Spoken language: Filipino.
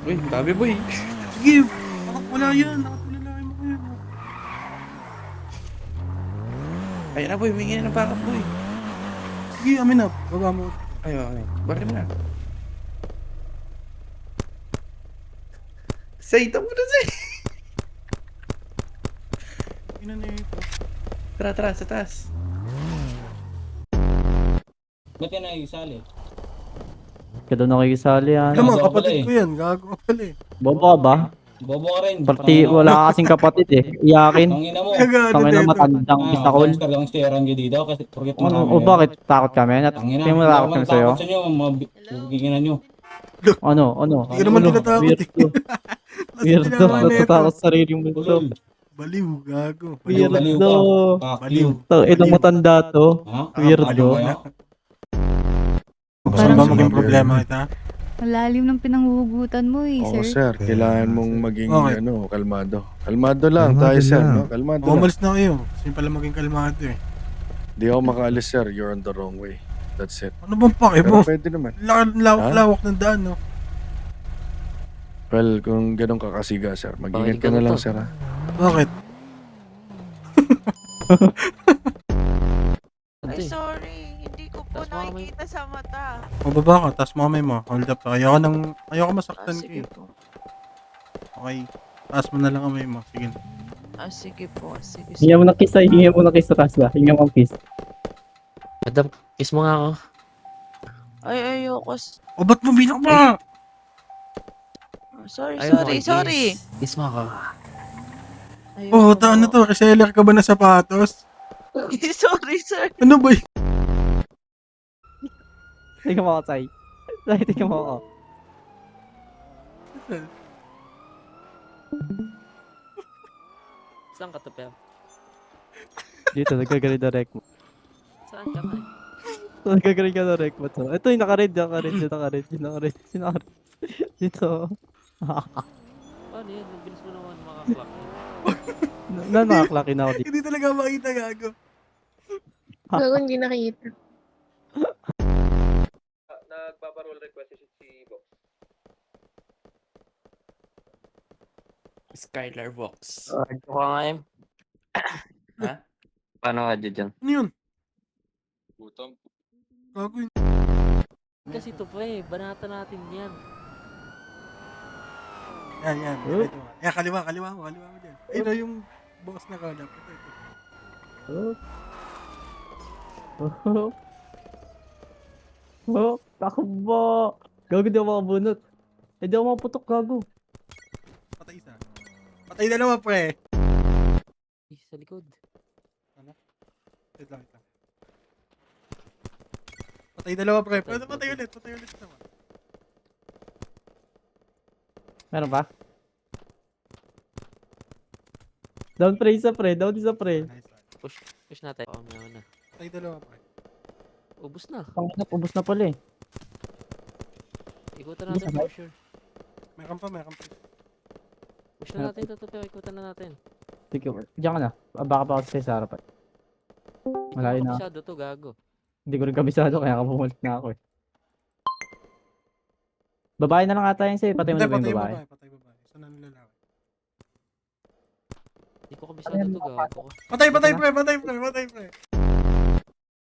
Uy, tabi boy. Sige, wala yan. Nakatulalain mo kayo. Ayun na boy, humingi na ng backup boy. Sige, amin na. Baba mo. Ayun, ayun. Baril mo na. Say, tamo na say. Ina na ito. Tara, tara, sa taas. Ba't ka nakikisali? Ka doon nakikisali yan. Alam mo, Gago ka kapatid pala ko yan. Gago ka pala eh. Bobo ka ba? Bobo ka rin. Parti, wala ka kasing kapatid eh. Iyakin. Tangina mo. Gagano Tangina dito. matandang bisakol. Gangster lang steeran ka dito kasi porket Ano, marami. o bakit takot kami? Tangina. Tingin mo Hindi takot ako kami sa'yo? takot sa inyo. Mabigiginan nyo. Ano? Hindi ka naman Ulo, tinatakot eh. weirdo. Tapos Weirdo. tinawa na ito. Natatakot sa sarili mo ito. Ulol. Baliw, gago. Baliw, baliw Weirdo. ka. Baliw. Ito, itong matanda to. Ha? Weirdo. Ano kayo? Gusto mo ba maging problema kita? Malalim ng pinanghuhugutan mo eh, Oo, sir. sir. Kailangan mong maging Okay. kalmado. Kalmado lang tayo, sir. No? Kalmado lang. Umalis na kayo. Kasi pala maging kalmado eh. Di ako makaalis, sir. You're on the wrong way. That's it. Ano bang pake Pero mo? pwede naman. Lawak ng daan, no? Well, kung ganun ka kasiga, sir, mag-ingat ka na lang, sir. Ha? Bakit? Ay, sorry. Hindi ko po nakikita sa mata. Mababa ka, tapos mamay mo. Hold up ka. Ayoko masaktan ka Sige eh. po. Okay. Taas mo na lang kamay mo. Sige. Sige po. Sige. Hinga mo na kiss ay, hinga mo na kiss sa taas ba? Hinga mo kiss. Madam, kiss mo nga ako. Ay, ayoko. O, ba't mo binakba? Sorry, Ayaw mo sorry, kay sorry. Kiss mo ako. Ayoko Oh, ano po. to? Reseller ka ba na sapatos? Sorry, sir. Ano ba yun? Tingnan mo ako, Sai. Sai, tingnan mo ako. Saan ka to, Pel? Dito, nagkagaling na rec mo. Saan ka man? Nagkagaling ka na rec mo to. Ito yung naka-red, naka-red. Dito. Paano yan? Ang bilis mo naman makaklak. Nakaklaki na ako dito. Hindi talaga makita, gago. Gago, hindi nakita. Nagpaparol request si Box. Skylar Vox. Ito ka nga, Em. Ha? Paano ka dyan? Ano yun? Gutom. Gago yun. Kasi ito pa eh. Banatan natin yan. Yan. Oh. Ito. Yan, kaliwa mo dyan. Ayun na yung box na kalap. Ito. Takbo! Gago, di ako makabunot. Hindi ako makaputok, gago. Patay isa. Patay dalawa, pre. Eh, sa likod. Wait lang. Patay dalawa, pre. Patay ulit naman. Meron pa? Down pre, isa pre. Nice one. Push natin. Oo, meron na. Patay dalawa, pre. Ubus na. Panginap, ubos na pala eh. Ikutan natin Hindi, for sure. Meron pa. Push na natin ito, Pel. Ikutan na natin. Sige, diyan ka na. Baka pa ako sa harapan. Malayo na. Masyado to, gago. Hindi ko rin kabisado kaya bumalik na ako eh. Babae na lang ata yun sa'yo. Patay mo na ba yung babae? Patay babae. Isa na nilalaki. Hindi ko kabisado to, gago. Patay, pre.